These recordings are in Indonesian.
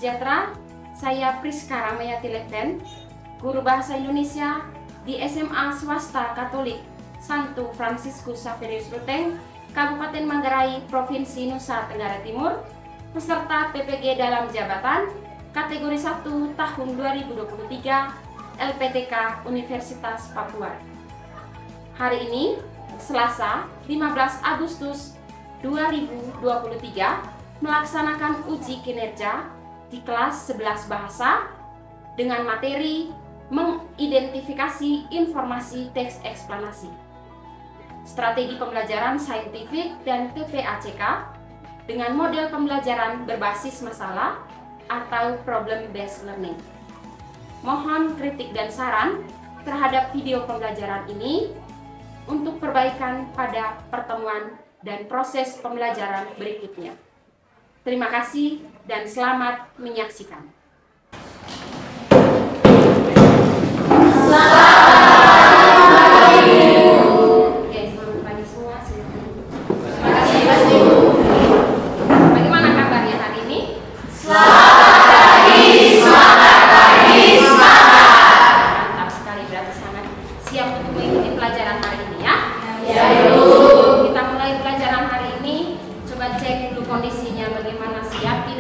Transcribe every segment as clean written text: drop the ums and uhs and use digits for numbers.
sejahtera. Saya Priska Ramayati Leven, guru Bahasa Indonesia di SMA Swasta Katolik Santo Fransiskus Xaverius Ruteng, Kabupaten Manggarai, Provinsi Nusa Tenggara Timur, peserta PPG dalam jabatan kategori 1 tahun 2023 LPTK Universitas Papua. Hari ini, Selasa 15 Agustus 2023, melaksanakan uji kinerja di kelas 11 bahasa dengan materi mengidentifikasi informasi teks eksplanasi, strategi pembelajaran saintifik dan PPACK dengan model pembelajaran berbasis masalah atau problem based learning. Mohon kritik dan saran terhadap video pembelajaran ini untuk perbaikan pada pertemuan dan proses pembelajaran berikutnya. Terima kasih dan selamat menyaksikan.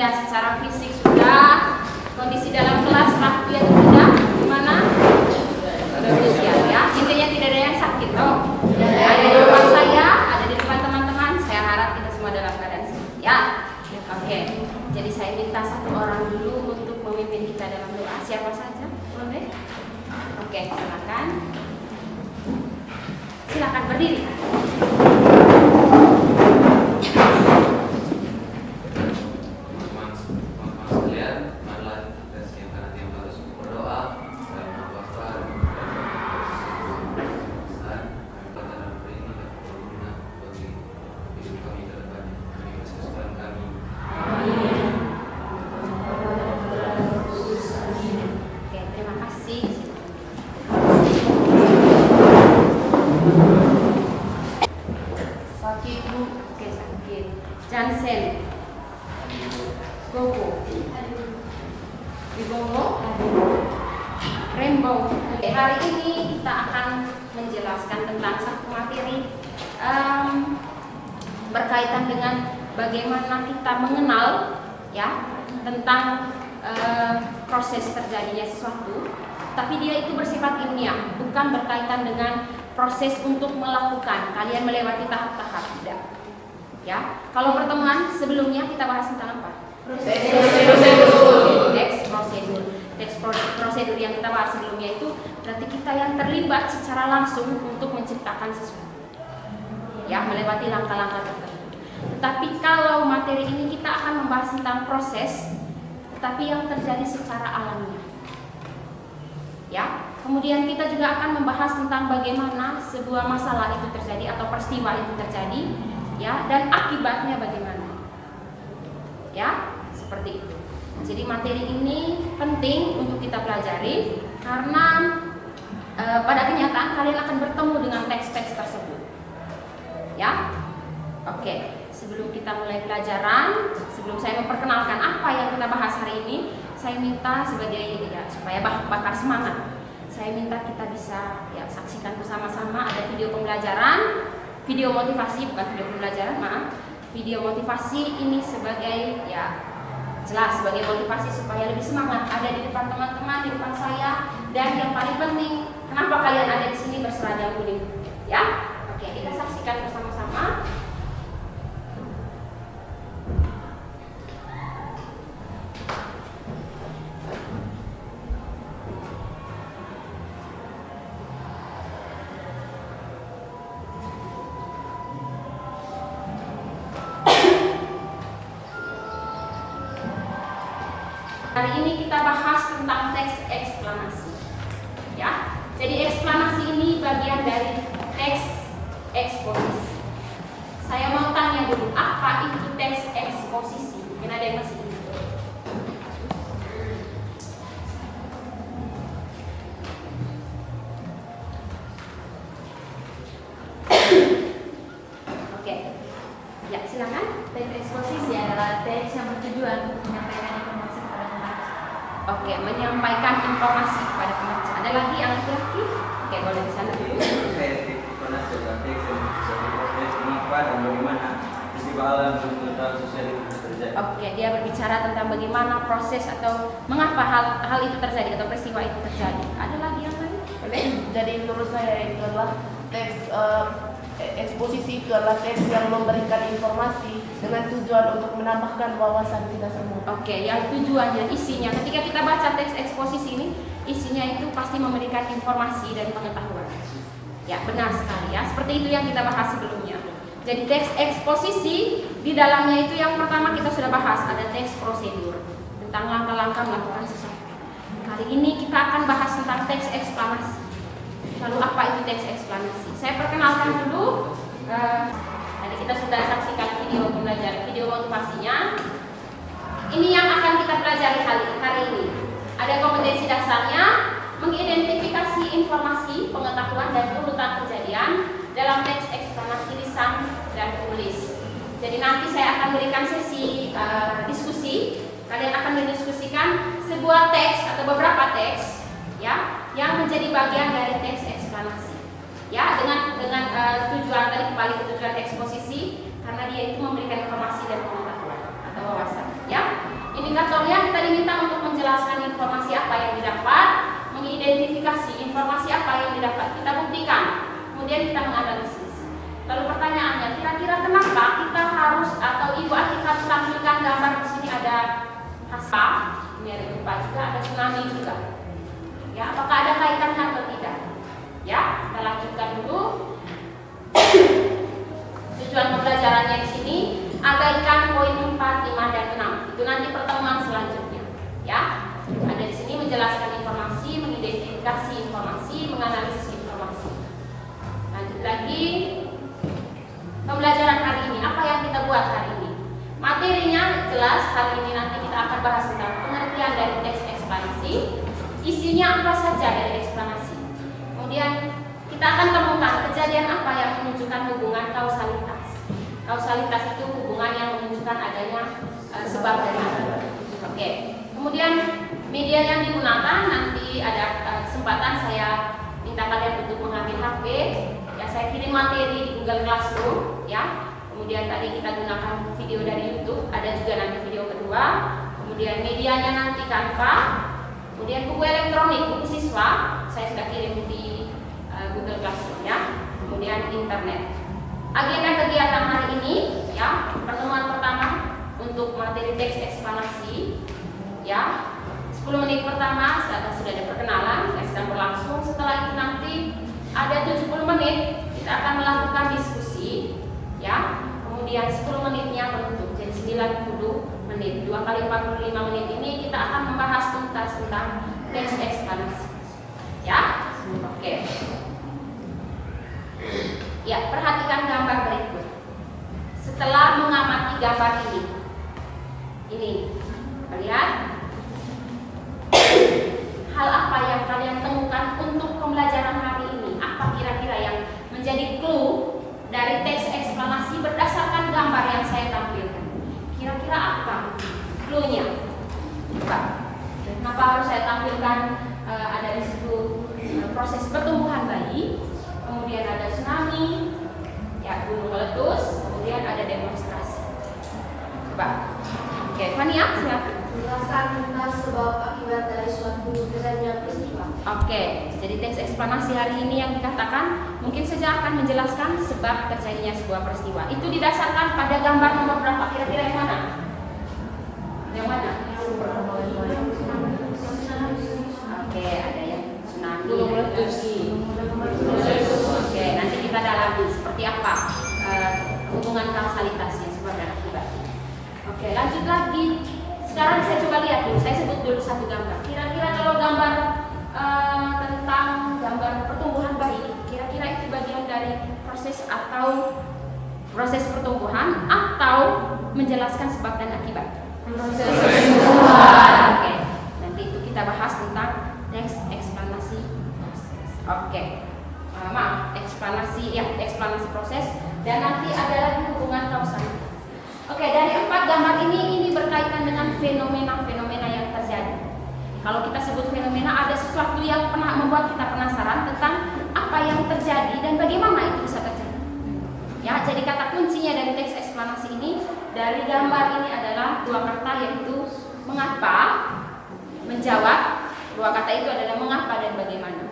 Secara fisik sudah, kondisi dalam kelas rapi atau tidak, gimana? Sudah siap ya. Intinya tidak ada yang sakit toh. Ada di depan saya, ada di depan teman-teman. Saya harap kita semua dalam keadaan sehat ya. Oke. Jadi saya minta satu orang dulu untuk memimpin kita dalam doa. Siapa saja? Boleh? Oke, silakan. Silakan berdiri. Jansen, Gogo, Wibowo, Rembo. Hari ini kita akan menjelaskan tentang satu materi berkaitan dengan bagaimana kita mengenal ya tentang proses terjadinya sesuatu, tapi dia itu bersifat ilmiah, bukan berkaitan dengan proses untuk melakukan. Kalian melewati tahap-tahap tidak. Ya, kalau pertemuan sebelumnya kita bahas tentang apa? Teks prosedur yang kita bahas sebelumnya itu berarti kita yang terlibat secara langsung untuk menciptakan sesuatu. Ya, melewati langkah-langkah tertentu. Tetapi kalau materi ini kita akan membahas tentang proses, tetapi yang terjadi secara alamiah. Ya, kemudian kita juga akan membahas tentang bagaimana sebuah masalah itu terjadi atau peristiwa itu terjadi. Ya, dan akibatnya bagaimana? Ya, seperti itu. Jadi materi ini penting untuk kita pelajari karena pada kenyataan kalian akan bertemu dengan teks-teks tersebut. Ya, oke. Sebelum kita mulai pelajaran, sebelum saya memperkenalkan apa yang kita bahas hari ini, saya minta sebagai ya supaya bakar semangat. Saya minta kita bisa ya saksikan bersama-sama ada video pembelajaran. Video motivasi, bukan video pembelajaran, maaf. Video motivasi ini sebagai ya jelas sebagai motivasi supaya lebih semangat ada di depan teman-teman, di depan saya, dan yang paling penting kenapa kalian ada di sini berseragam kuning, ya? Oke, kita saksikan bersama-sama. Hari ini kita bahas tentang teks eksplanasi. Ya. Jadi eksplanasi ini bagian dari teks eksposisi. Saya mau tanya dulu, apa itu teks eksposisi? Mungkin ada yang masih ingat. Oke. Ya, silakan. Teks eksposisi adalah teks yang bertujuan menyampaikan informasi kepada Oke, menyampaikan informasi kepada pembaca. Ada lagi yang laki-laki? Oke, boleh di sana dulu. Saya pernah sebuah teks yang bisa diproses mengapa dan bagaimana peristiwa alam tentang sosial itu terjadi. Oke, dia berbicara tentang bagaimana proses atau mengapa hal itu terjadi atau peristiwa itu terjadi. Ada lagi yang lain? Boleh? Jadi menurut saya itu adalah teks eksposisi itu adalah teks yang memberikan informasi dengan tujuan untuk menambahkan wawasan kita semua. Oke, yang tujuannya, isinya, ketika kita baca teks eksposisi ini, isinya itu pasti memberikan informasi dan pengetahuan. Ya, benar sekali ya. Seperti itu yang kita bahas sebelumnya. Jadi teks eksposisi di dalamnya itu yang pertama kita sudah bahas, ada teks prosedur tentang langkah-langkah melakukan sesuatu. Kali ini kita akan bahas tentang teks eksplanasi. Lalu apa itu teks eksplanasi? Saya perkenalkan dulu. Tadi kita sudah saksikan video pembelajaran, video motivasinya. Ini yang akan kita pelajari hari ini. Ada kompetensi dasarnya, mengidentifikasi informasi, pengetahuan dan urutan kejadian dalam teks eksplanasi lisan dan tulis. Jadi nanti saya akan berikan sesi diskusi. Kalian akan mendiskusikan sebuah teks atau beberapa teks, ya, yang menjadi bagian dari teks eksplanasi. Ya, dengan tujuan tadi kembali ke tujuan eksposisi, karena dia itu memberikan informasi dan pengetahuan atau wawasan. Ya, indikatornya kita diminta untuk menjelaskan informasi apa yang didapat, mengidentifikasi informasi apa yang didapat, kita buktikan, kemudian kita menganalisis. Lalu pertanyaannya, kira-kira kenapa kita harus atau Ibu Atik harus tampilkan gambar di sini ada asap, ini ada gempa juga, ada tsunami juga. Ya, apakah ada kaitannya atau tidak? Ya, kita lanjutkan dulu. Tujuan pembelajarannya di sini, abaikan poin 4, 5, dan 6. Itu nanti pertemuan selanjutnya. Ya, ada di sini menjelaskan informasi, mengidentifikasi informasi, menganalisis informasi. Lanjut lagi. Pembelajaran hari ini, apa yang kita buat hari ini? Materinya jelas, hari ini nanti kita akan bahas tentang pengertian dari teks eksplanasi. Isinya apa saja dari eksplanasi. Kemudian kita akan temukan kejadian apa yang menunjukkan hubungan kausalitas. Kausalitas itu hubungan yang menunjukkan adanya sebab dan akibat. Oke. Kemudian media yang digunakan, nanti ada kesempatan saya minta kalian untuk mengambil HP. Ya, saya kirim materi di Google Classroom. Ya. Kemudian tadi kita gunakan video dari YouTube. Ada juga nanti video kedua. Kemudian medianya nanti Canva. Kemudian buku elektronik, buku siswa, saya sudah kirim di Google Classroom ya. Kemudian internet. Agenda kegiatan hari ini ya, pertemuan pertama untuk materi teks eksplanasi ya. 10 menit pertama sudah ada perkenalan yang sedang berlangsung. Setelah itu nanti ada 70 menit kita akan melakukan diskusi ya. Kemudian 10 menitnya penutup, jadi 90 menit. 2 kali 45 menit ini kita akan membahas tuntas tentang teks eksplanasi. Ya, oke. Ya, perhatikan gambar berikut. Setelah mengamati gambar ini, lihat hal apa yang kalian temukan untuk pembelajaran hari ini? Apa kira-kira yang menjadi clue dari teks eksplanasi berdasarkan gambar yang saya tampilkan? Kira-kira apa clue-nya? Coba. Kenapa harus saya tampilkan ada di situ proses pertumbuhan bayi, kemudian ada tsunami, ya gunung meletus, kemudian ada demonstrasi. Coba. Oke, Fania, silakan. Menjelaskan tentang sebab akibat dari suatu kejadian peristiwa. Oke, jadi teks eksplanasi hari ini yang dikatakan mungkin saja akan menjelaskan sebab terjadinya sebuah peristiwa. Itu didasarkan pada gambar nomor berapa? Kira-kira yang mana? Yang mana? Oke, ada yang tsunami. Oke, nanti kita dalami seperti apa hubungan kausalitasnya sebab dan akibat. Oke, lanjut lagi. Sekarang saya coba lihat dulu, saya sebut dulu satu gambar. Kira-kira kalau gambar tentang gambar pertumbuhan bayi, kira-kira itu bagian dari proses atau proses pertumbuhan atau menjelaskan sebab dan akibat? Proses pertumbuhan. Oke, nanti itu kita bahas tentang teks eksplanasi proses. Oke, maaf, eksplanasi proses dan nanti ada lagi hubungan kausalitas. Oke, dari 4 gambar ini berkaitan dengan fenomena-fenomena yang terjadi. Kalau kita sebut fenomena, ada sesuatu yang pernah membuat kita penasaran tentang apa yang terjadi dan bagaimana itu bisa terjadi. Ya, jadi kata kuncinya dari teks eksplanasi ini, dari gambar ini adalah dua kata, yaitu mengapa, menjawab. Dua kata itu adalah mengapa dan bagaimana.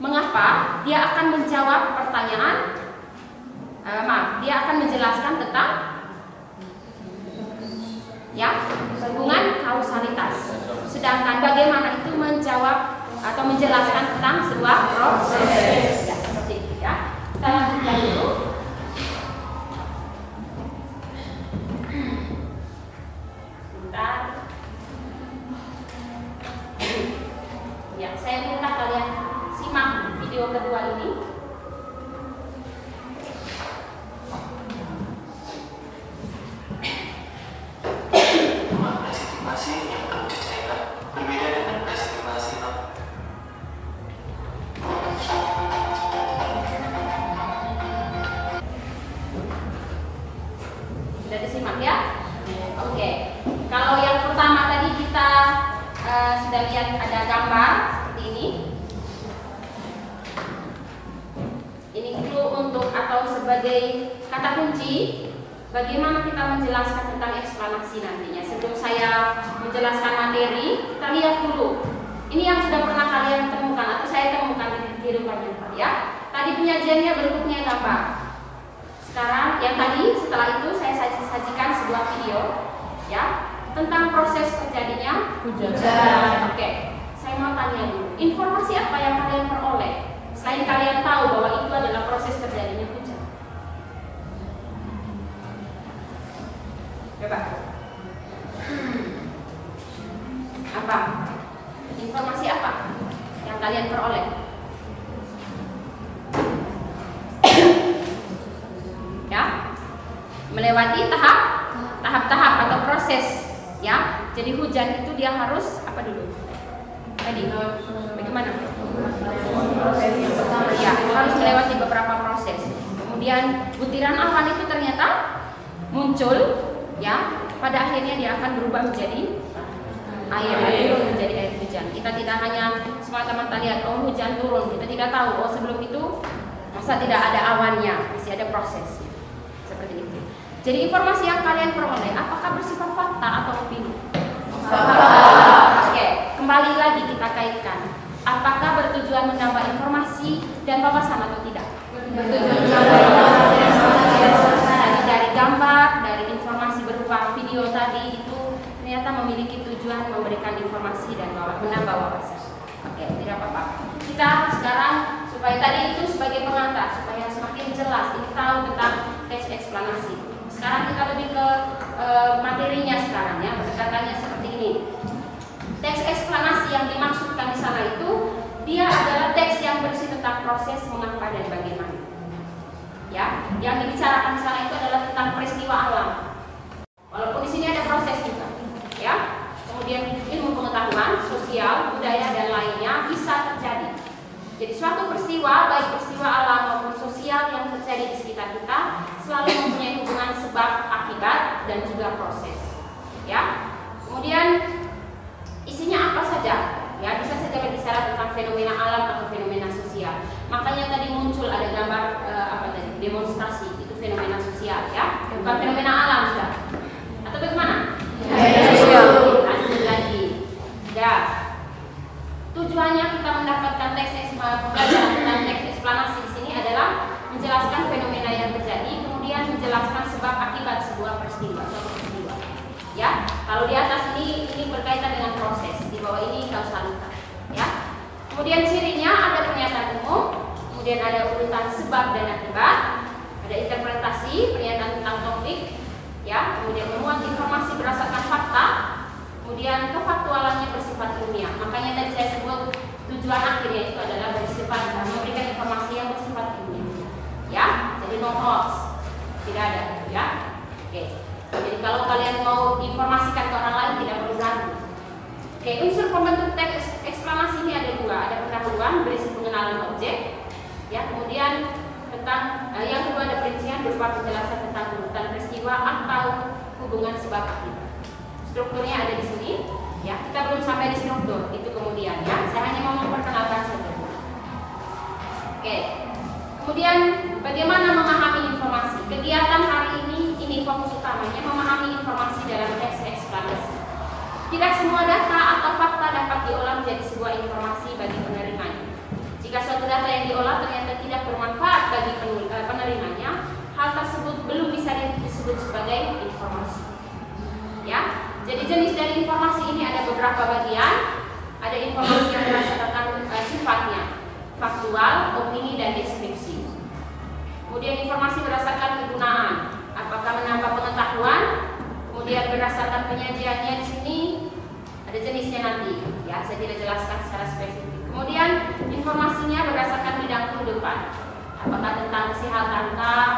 Mengapa? Dia akan menjawab pertanyaan, dia akan menjelaskan tentang hubungan kausalitas. Sedangkan bagaimana itu menjawab atau menjelaskan tentang sebuah proses. Ya, seperti itu ya. Kita lanjutkan dulu. Bentar. Ya, saya minta kalian simak video kedua ini. Presentasi yang berwujud cerita berbeda dengan presentasi Sudah disimak ya? Oke. Kalau yang pertama tadi kita sudah lihat ada gambar seperti ini. Ini clue untuk atau sebagai kata kunci bagaimana kita menjelaskan tentang eksplanasi nantinya. Sebelum saya menjelaskan materi, kita lihat dulu. Ini yang sudah pernah kalian temukan atau saya temukan di kehidupan nyata ya. Tadi penyajiannya bentuknya gambar. Sekarang yang tadi setelah itu saya sajikan sebuah video ya tentang proses terjadinya hujan. Oke. Saya mau tanya dulu, informasi apa yang kalian peroleh selain kalian tahu bahwa itu adalah proses terjadinya hujan? Coba. Apa? Informasi apa yang kalian peroleh? Ya, melewati tahap-tahap atau proses. Ya, jadi hujan itu dia harus apa dulu? Tadi, bagaimana? Proses yang pertama. Ya, harus melewati beberapa proses. Kemudian butiran awan itu ternyata muncul. Ya, pada akhirnya dia akan berubah menjadi air menjadi air hujan. Kita tidak hanya semata-mata lihat hujan turun, kita tidak tahu sebelum itu masa tidak ada awannya, masih ada prosesnya. Seperti itu. Jadi informasi yang kalian peroleh apakah bersifat fakta atau opini? Oke, kembali lagi kita kaitkan. Apakah bertujuan menambah informasi dan wawasan atau tidak? Dari gambar, dari informasi berupa video tadi itu ternyata memiliki tujuan memberikan informasi dan menambah wawasan. Oke, tidak apa-apa. Kita sekarang supaya tadi itu sebagai pengantar supaya semakin jelas ini tahu tentang teks eksplanasi. Sekarang kita lebih ke materinya sekarang ya, pendekatannya seperti ini. Teks eksplanasi yang dimaksudkan di sana itu dia adalah teks yang berisi tentang proses mengapa dan bagaimana. Ya, yang dibicarakan di sana itu adalah tentang peristiwa alam. Walaupun di sini ada proses juga, ya. Kemudian ilmu pengetahuan, sosial, budaya dan lainnya bisa terjadi. Jadi suatu peristiwa, baik peristiwa alam maupun sosial yang terjadi di sekitar kita selalu mempunyai hubungan sebab akibat dan juga proses. Ya. Kemudian isinya apa saja? Ya, bisa saja berbicara tentang fenomena alam atau fenomena sosial. Makanya tadi muncul ada gambar demonstrasi, itu fenomena sosial ya, bukan fenomena alam sudah. Atau bagaimana? Lanjut lagi. Ya. Tujuannya kita mendapatkan pembelajaran tentang teks eksplanasi di sini adalah menjelaskan fenomena yang terjadi, kemudian menjelaskan sebab akibat sebuah peristiwa, suatu peristiwa. Ya, kalau di atas ini berkaitan dengan proses, di bawah ini kausalitas. Ya, kemudian cirinya ada pernyataan umum, kemudian ada urutan sebab dan akibat, ada interpretasi, pernyataan tentang topik, ya, kemudian memuat informasi berdasarkan fakta, kemudian kefaktualannya bersifat ilmiah. Makanya tadi saya sebut tujuan akhirnya itu adalah bersifat memberikan informasi yang bersifat ilmiah. Ya, jadi no hoax, tidak ada, ya. Oke. Jadi kalau kalian mau informasikan ke orang lain tidak perlu ragu. Oke, unsur pembentuk teks eksplanasi ini ada dua, ada pendahuluan berisi pengenalan objek, ya, kemudian tentang yang kedua ada perincian berupa penjelasan tentang urutan peristiwa atau hubungan sebab akibat. Strukturnya ada di sini. Ya, kita belum sampai di struktur itu kemudian ya. Saya hanya mau memperkenalkan saja. Oke. Kemudian bagaimana memahami informasi? Kegiatan hari ini fokus utamanya memahami informasi dalam teks eksplanasi. Tidak semua data atau fakta dapat diolah menjadi sebuah informasi bagi penerimanya. Jika suatu data yang diolah ternyata tidak bermanfaat bagi penerimanya, hal tersebut belum bisa disebut sebagai informasi. Ya, jadi jenis dari informasi ini ada beberapa bagian. Ada informasi yang berdasarkan sifatnya, faktual, opini, dan deskripsi. Kemudian informasi berdasarkan kegunaan, apakah menambah pengetahuan. Kemudian berdasarkan penyajiannya di sini ada jenisnya nanti, ya saya tidak jelaskan secara spesifik. Kemudian informasinya berdasarkan bidang kehidupan, apakah tentang kesehatan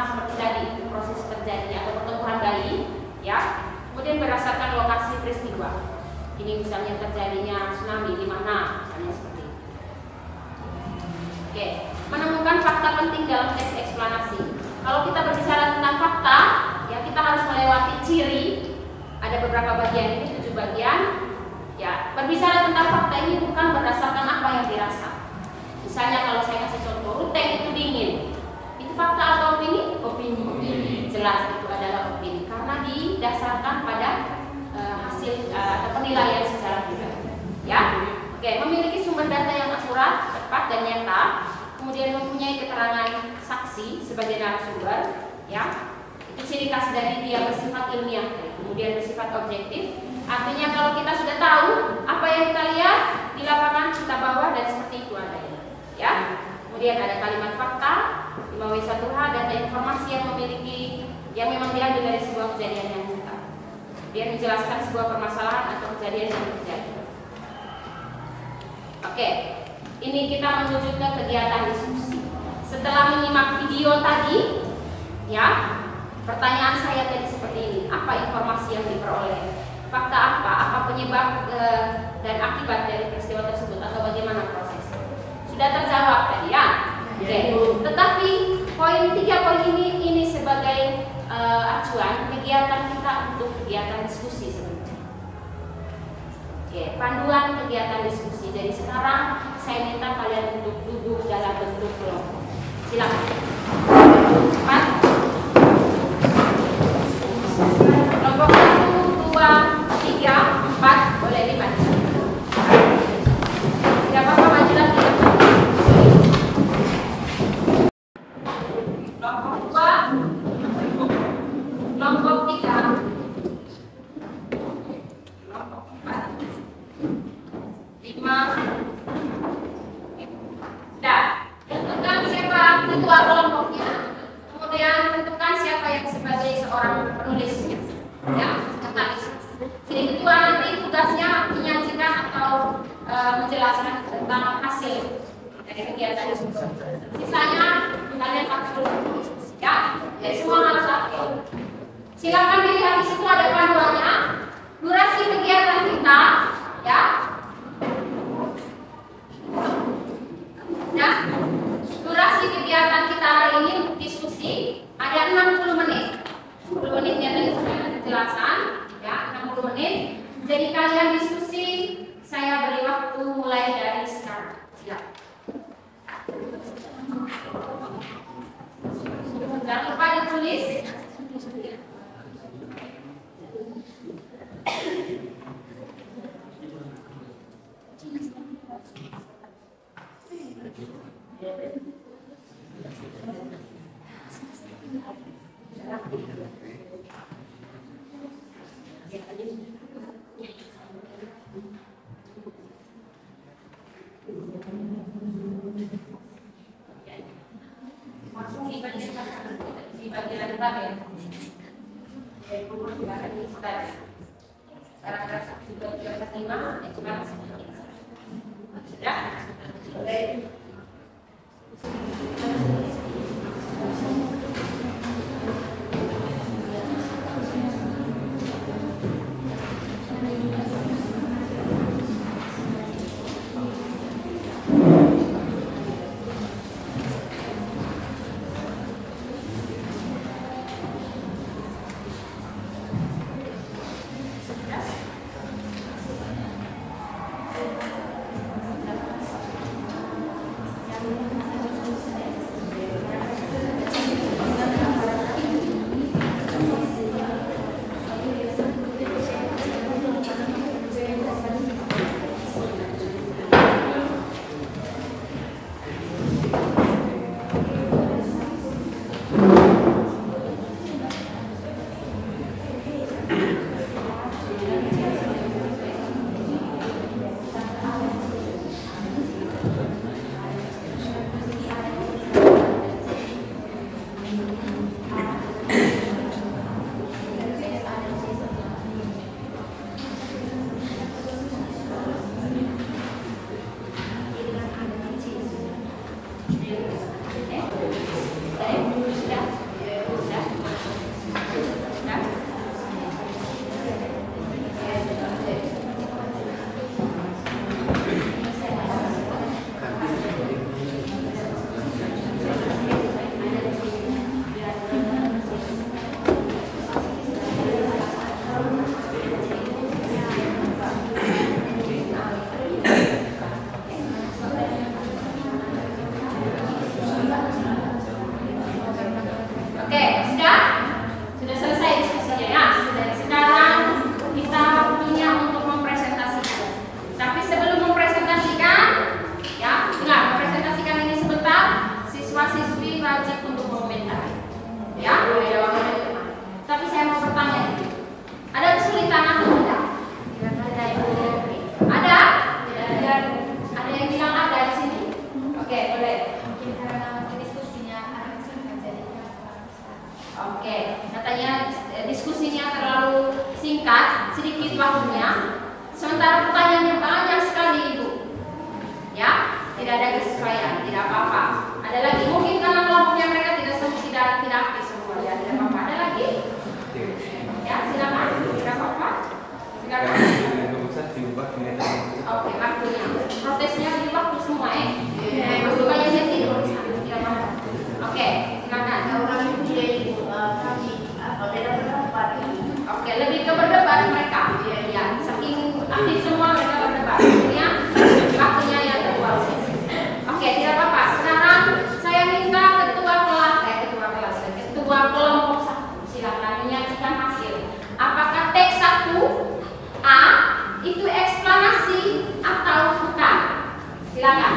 seperti tadi proses terjadi atau pertempuran bayi, ya. Kemudian berdasarkan lokasi peristiwa, ini misalnya terjadinya tsunami di mana, misalnya seperti itu. Oke, menemukan fakta penting dalam teks eksplanasi. Kalau kita berbicara tentang fakta, ya kita harus melewati ciri. Ada beberapa bagian, ini 7 bagian. Ya, berbicara tentang fakta ini bukan berdasarkan apa yang dirasa. Misalnya kalau saya kasih contoh, ruteng itu dingin. Itu fakta atau opini? Opini. Jelas itu adalah opini karena didasarkan pada hasil atau penilaian secara pribadi. Ya. Oke, memiliki sumber data yang akurat, tepat dan nyata. Kemudian mempunyai keterangan saksi sebagai narasumber, ya. Itu ciri khas dari dia bersifat ilmiah, kemudian bersifat objektif. Artinya kalau kita sudah tahu apa yang kita lihat di lapangan, kita bawa dan seperti itu adanya, ya. Kemudian ada kalimat fakta, 5W1H, data informasi yang memang diambil dari sebuah kejadian yang nyata. Dia menjelaskan sebuah permasalahan atau kejadian yang terjadi. Oke, ini kita menuju ke kegiatan diskusi. Setelah menyimak video tadi, ya, pertanyaan saya tadi seperti ini: apa informasi yang diperoleh? Fakta apa penyebab dan akibat dari peristiwa tersebut atau bagaimana prosesnya? Sudah terjawab tadi ya. Oke. Tetapi poin 3 poin ini sebagai acuan kegiatan kita untuk kegiatan diskusi sebenarnya. Oke, panduan kegiatan diskusi. Jadi sekarang saya minta kalian untuk duduk dalam bentuk kelompok. Silakan. 4. Kelompok 1, 2, 3, 4 boleh dibaca. Tidak apa-apa, maju lagi. Kelompok 2, kelompok 3, kelompok 4, 5. Sudah. Tentukan siapa ketua kelompoknya. Kemudian tentukan siapa yang sebagai seorang penulisnya. Ya, jadi ketua nanti tugasnya menyajikan atau menjelaskan tentang hasil dari kegiatan diskusi. Sisanya kalian harus dulu, ya. Jadi semua harus aktif. Silakan dilihat di situ ada panduannya. Durasi kegiatan kita, ya. Ya. Durasi kegiatan kita hari ini untuk diskusi ada 60 menit. 10 menitnya tadi sudah ada penjelasan, ya, 60 menit. Jadi kalian diskusi, saya beri waktu mulai dari sekarang. Silakan. Jangan lupa ditulis. Di bagian depan ya. Paragraf 125 ekspansi. Ya. Oke, katanya diskusinya terlalu singkat, sedikit waktunya. Sementara pertanyaannya banyak sekali Ibu. Ya, tidak ada kesesuaian, tidak apa-apa. Ada lagi mungkin karena kelompoknya mereka tidak aktif semua, ya tidak apa-apa. Ada lagi? Ya, silakan. Tidak apa-apa. Silakan. Oke, waktunya. Protesnya di waktu semua Masih banyak yang tidur di sana, tidak apa-apa. Oke, silakan. Orang itu jadi kami beda pendapat. Oke, lebih ke berdebat mereka. Ya, saking aktif semua mereka berdebat. Akhirnya waktunya yang terbuang. Oke, tidak apa-apa. Sekarang saya minta ketua kelompok 1 silakan menyajikan hasil. Apakah teks 1A itu eksplanasi atau bukan? Silakan.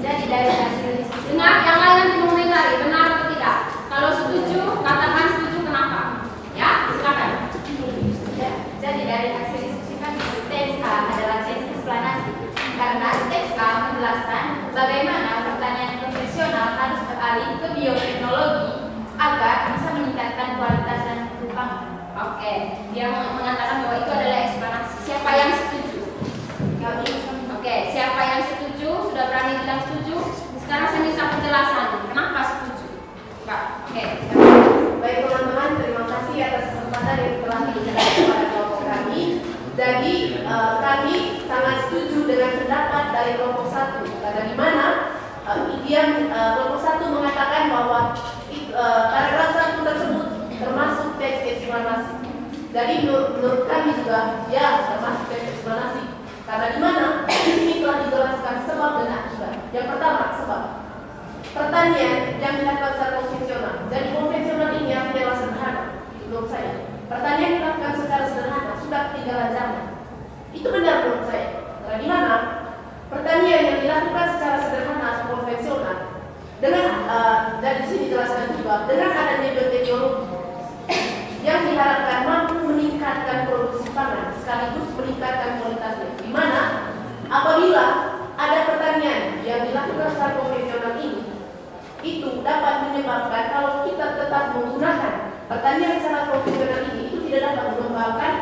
Jadi dari hasil Dengar yang lain nanti mengomentari benar atau tidak. Kalau setuju, katakan setuju kenapa. Ya, silakan. Jadi dari hasil diskusi kami, teks A adalah teks eksplanasi karena teks A menjelaskan bagaimana pertanian konvensional harus beralih ke bioteknologi agar bisa meningkatkan kualitas dan mutu pangan. Oke, dia mengatakan bahwa itu adalah eksplanasi. Siapa yang setuju? Oke, siapa yang setuju? Sudah berani bilang setuju? Sekarang saya minta penjelasan. Kenapa setuju? Pak, oke. Baik teman-teman, terima kasih atas kesempatan yang telah diberikan kepada kelompok kami. Jadi kami sangat setuju dengan pendapat dari kelompok 1 karena di mana kelompok 1 mengatakan bahwa paragraf 1 tersebut termasuk teks eksplanasi. Jadi menurut kami juga ya termasuk teks eksplanasi karena di mana ini telah dijelaskan sebab dan akibat. Yang pertama sebab pertanian yang dilakukan secara konvensional. Jadi konvensional ini adalah sederhana menurut saya. Pertanian dilakukan secara sederhana sudah ketinggalan zaman. Itu benar menurut saya. Karena di mana pertanian yang dilakukan secara sederhana atau konvensional dengan dan di sini dijelaskan juga dengan adanya bioteknologi yang diharapkan mampu meningkatkan produksi pangan sekaligus meningkatkan kualitasnya. Di mana apabila ada pertanian yang dilakukan secara konvensional ini, itu dapat menyebabkan kalau kita tetap menggunakan pertanian secara konvensional ini, itu tidak dapat mengembangkan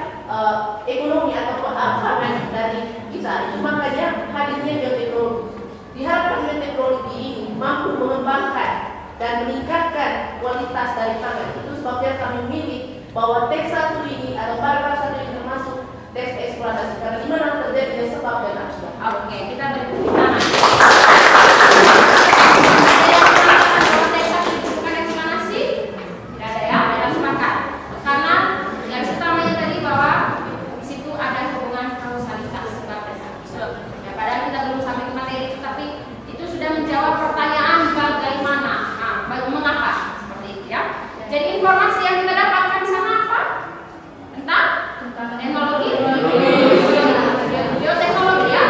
ekonomi atau pangan dari kita. Itu makanya hadirnya bioteknologi. Diharapkan bioteknologi ini mampu mengembangkan dan meningkatkan kualitas dari pangan. Itu sebabnya kami memilih bahwa teks 1 ini atau paragraf 1 ini termasuk teks eksplanasi karena di mana terjadinya sebab dan akibat. Oke, kita beri tepuk tangan. Ada yang mengatakan bahwa teks 1 itu bukan eksplanasi? Tidak ada ya, ada sepakat. Karena yang utamanya tadi bahwa di situ ada hubungan kausalitas sebab dan akibat. Ya, padahal kita belum sampai ke materi, tetapi itu sudah menjawab pertanyaan bagaimana, mengapa seperti itu ya. Jadi informasi yang kita dapatkan di sana apa? Tentang teknologi, bioteknologi ya.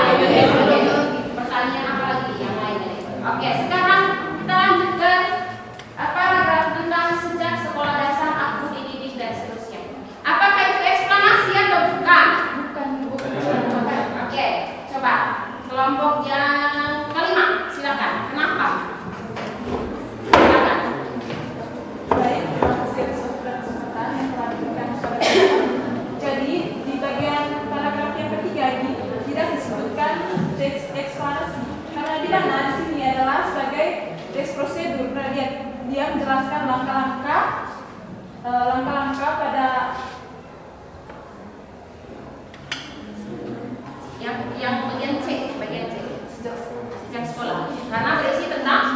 Pertanyaan apa lagi yang lainnya? Oke, sekarang kita lanjut ke paragraf tentang sejak sekolah dasar aku dididik dan seterusnya. Apakah itu eksplanasi atau bukan? Bukan. Oke, coba kelompok yang kelima, silakan. Kenapa? Silakan. Baik, terima kasih atas kesempatan yang telah diberikan kepada kita. Jadi di bagian paragraf yang ketiga ini tidak disebutkan teks eksplanasi karena di mana di sini adalah sebagai teks prosedur. Karena dia menjelaskan langkah-langkah pada yang bagian C sejak sekolah. Karena berisi tentang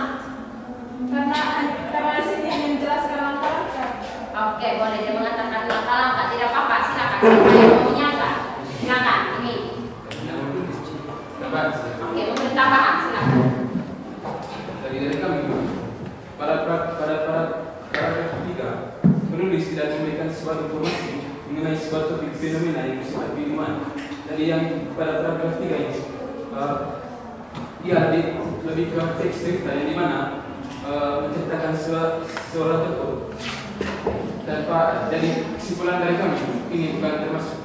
karena di sini hanya menjelaskan langkah-langkah. Oke, boleh dia mengatakan langkah-langkah, tidak apa-apa, silakan. Siapa yang mau menyangka? Silakan, ini. Oke, memberi tambahan, silakan. Dari kami, paragraf 3, penulis tidak memberikan sebuah informasi mengenai sebuah topik fenomena yang bersifat keilmuan. Jadi yang pada paragraf 3 ini, dia lebih ke teks cerita yang dimana menceritakan seorang tokoh. Dan jadi kesimpulan dari kami ini bukan termasuk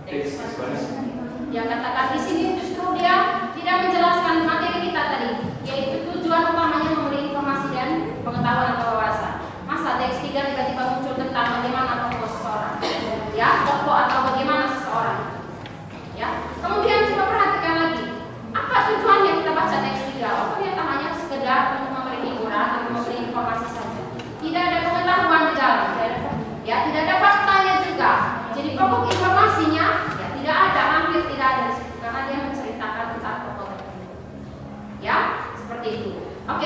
teks eksplanasi. Yang katakan di sini justru dia tidak menjelaskan materi kita tadi, yaitu tujuan utamanya memberi informasi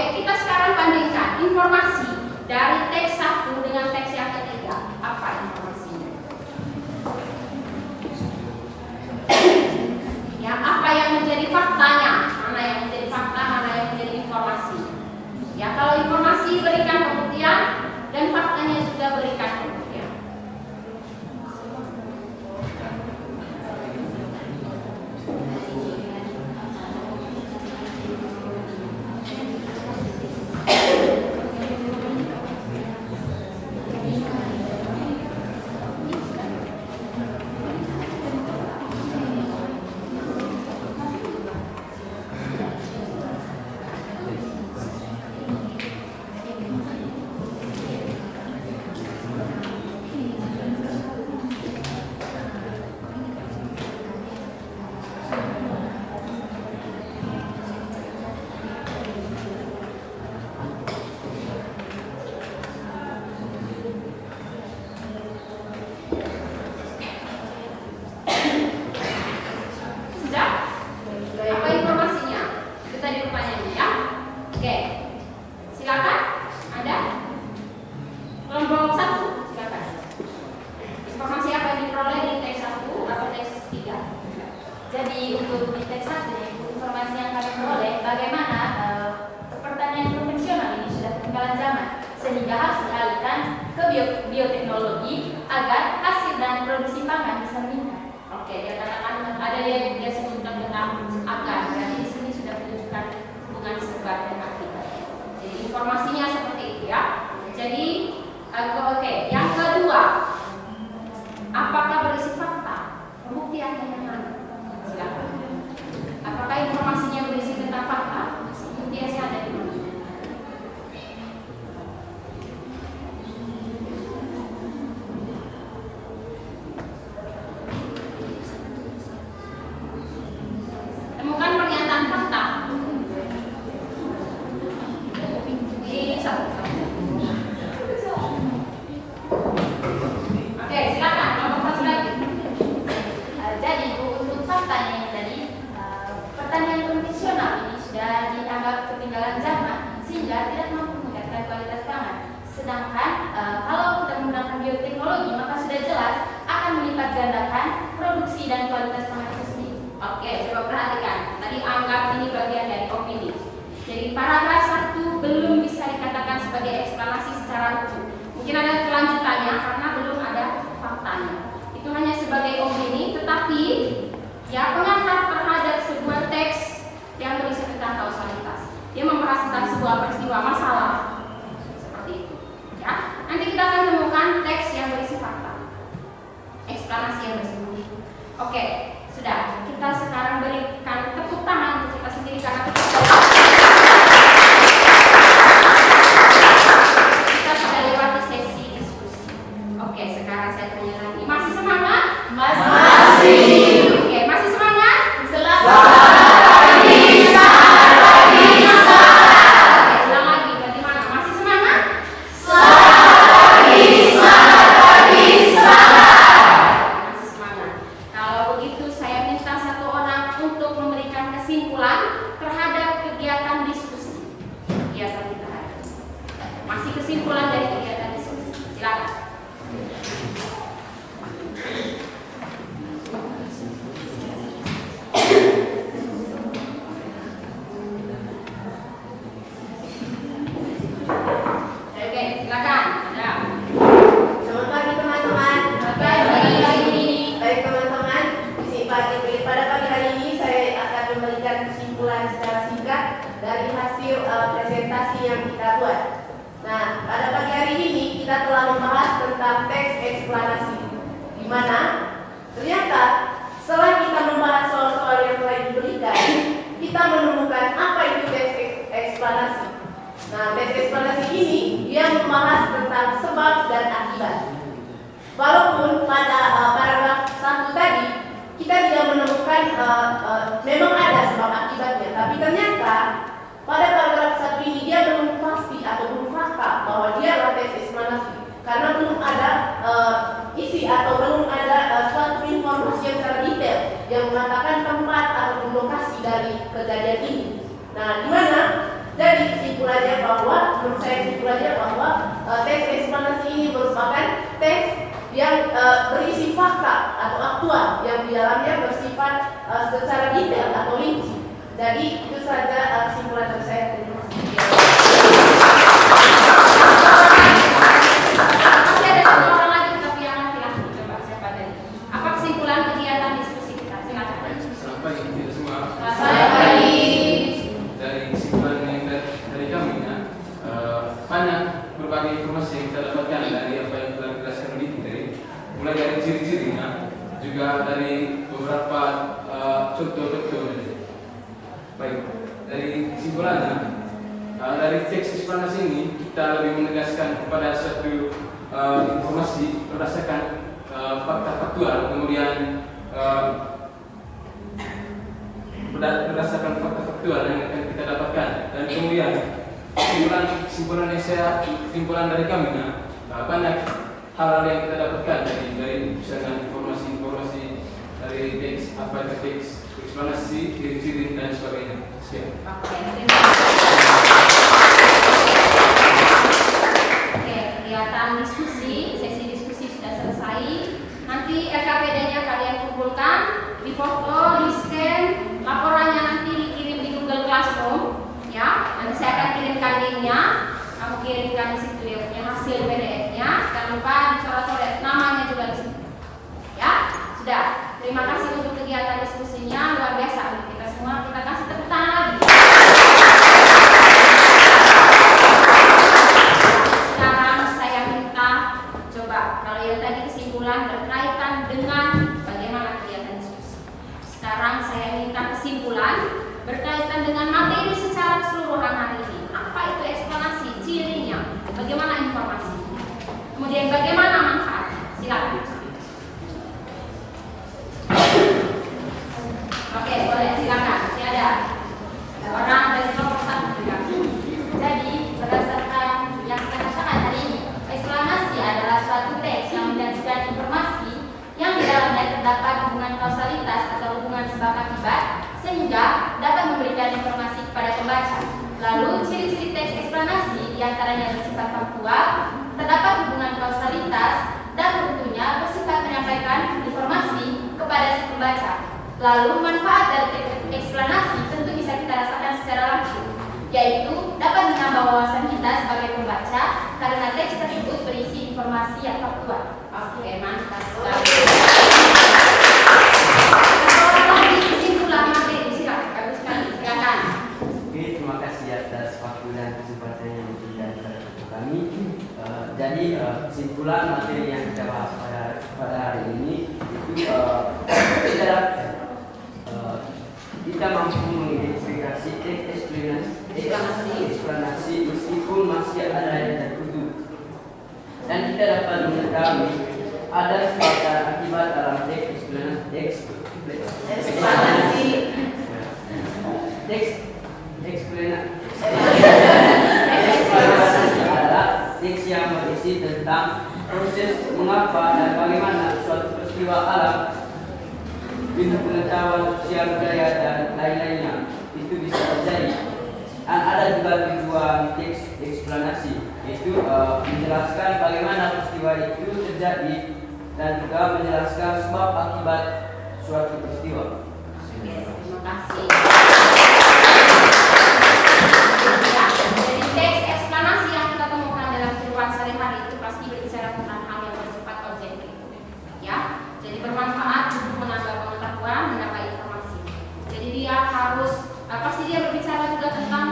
kita sekarang bandingkan informasi dari teks 1 dengan teks yang ketiga. Apa informasinya? Ya, apa yang menjadi faktanya? Mana yang menjadi fakta, mana yang menjadi informasi? Ya, kalau informasi berikan pembuktian dan faktanya juga berikan pembuktian. Nah, di mana? Jadi kesimpulannya kesimpulannya bahwa, menurut saya kesimpulannya bahwa teks eksplanasi ini merupakan teks yang berisi fakta atau aktual yang di dalamnya bersifat secara detail atau rinci. Jadi itu saja kesimpulan dari saya. Terima kasih. Masih ada satu orang lagi tapi yang laki-laki. Coba siapa tadi? Apa kesimpulan kegiatan diskusi kita? Silakan. Selamat pagi kita semua. Selamat pagi. Dari kesimpulan yang dari kami, banyak berbagai informasi yang kita dapatkan dari apa yang telah dijelaskan oleh Diri, mulai dari ciri-cirinya, juga dari beberapa contoh-contoh. Baik, dari kesimpulannya, dari teks eksplanasi ini kita lebih menegaskan kepada suatu informasi berdasarkan fakta faktual, kemudian berdasarkan fakta faktual yang akan kita dapatkan, dan kemudian kesimpulan dari kami, banyak hal-hal yang kita dapatkan dari misalnya informasi dari teks, apa itu teks eksplanasi, ciri-ciri dan sebagainya. Sekian. Oke, kegiatan diskusi, sesi diskusi sudah selesai. Nanti RKPD-nya kalian kumpulkan, difoto, di-scan, laporannya nanti dikirim di Google Classroom, ya. Nanti saya akan kirimkan linknya, kamu kirimkan di situ ya, hasil PDF-nya. Jangan lupa dicoret-coret namanya juga di situ, ya. Sudah. Terima kasih untuk kegiatan diskusinya, luar biasa untuk kita semua. Kita kasih tepuk tangan lagi. Sekarang saya minta coba kalau yang tadi kesimpulan berkaitan dengan bagaimana kegiatan diskusi. Sekarang saya minta kesimpulan berkaitan dengan materi secara keseluruhan hari ini. Apa itu eksplanasi, cirinya, bagaimana informasi, kemudian bagaimana manfaatnya. Silakan. Oke, boleh, silakan. Masih ada orang dari nomor 1. Jadi, berdasarkan yang saya katakan hari ini, eksplanasi adalah suatu teks yang menyajikan informasi yang di dalamnya terdapat hubungan kausalitas atau hubungan sebab akibat, sehingga dapat memberikan informasi kepada pembaca. Lalu, ciri-ciri teks eksplanasi diantaranya bersifat faktual, terdapat hubungan kausalitas, dan tentunya bersifat menyampaikan informasi kepada si pembaca. Lalu manfaat dari teks eksplanasi tentu bisa kita rasakan secara langsung, yaitu dapat menambah wawasan kita sebagai pembaca karena teks tersebut berisi informasi yang faktual. Oke, mantap sekali. Orang lagi kesimpulan materi, silakan. Bagus sekali, silakan. Oke, terima kasih atas waktu dan kesempatan yang diberikan kepada kami. Jadi kesimpulan materi yang kita bahas pada hari ini itu kita mampu mengidentifikasi teks eksplanasi meskipun masih ada yang tertutup, dan kita dapat mengetahui ada fakta akibat dalam teks eksplanasi. Teks eksplanasi adalah teks yang berisi tentang proses mengapa dan bagaimana suatu peristiwa alam, ilmu pengetahuan sosial budaya dan lain-lainnya itu bisa terjadi. Dan ada juga tujuan teks eksplanasi, yaitu menjelaskan bagaimana peristiwa itu terjadi dan juga menjelaskan sebab akibat suatu peristiwa. Oke, terima kasih. Jadi teks eksplanasi yang kita temukan dalam kehidupan sehari-hari itu pasti berbicara tentang hal yang bersifat objektif, ya. Jadi bermanfaat untuk menambah pengetahuan, menambah informasi. Jadi dia harus pasti dia berbicara juga tentang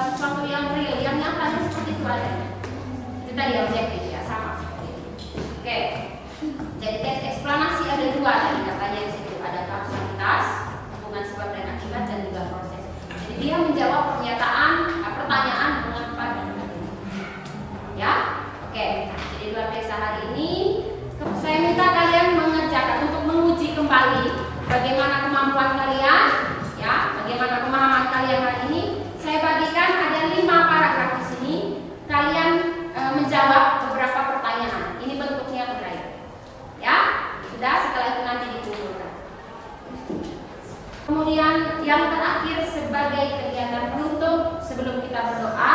sesuatu yang real, yang nyatanya seperti itu adanya. Itu tadi objektif ya, sama seperti itu. Oke. Jadi teks eksplanasi ada dua tadi katanya di situ, ada kausalitas, hubungan sebab dan akibat, dan juga proses. Jadi dia menjawab pernyataan, pertanyaan mengapa dan bagaimana. Ya, oke. Jadi luar biasa hari ini. Saya minta kalian mengerjakan untuk menguji kembali bagaimana kemampuan kalian, ya, bagaimana pemahaman kalian hari ini. Saya bagikan ada 5 paragraf di sini. Kalian menjawab beberapa pertanyaan. Ini bentuknya beragam. Ya, sudah. Setelah itu nanti dikumpulkan. Kemudian yang terakhir sebagai kegiatan penutup sebelum kita berdoa,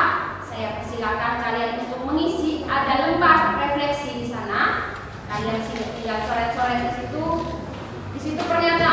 situ pernyataan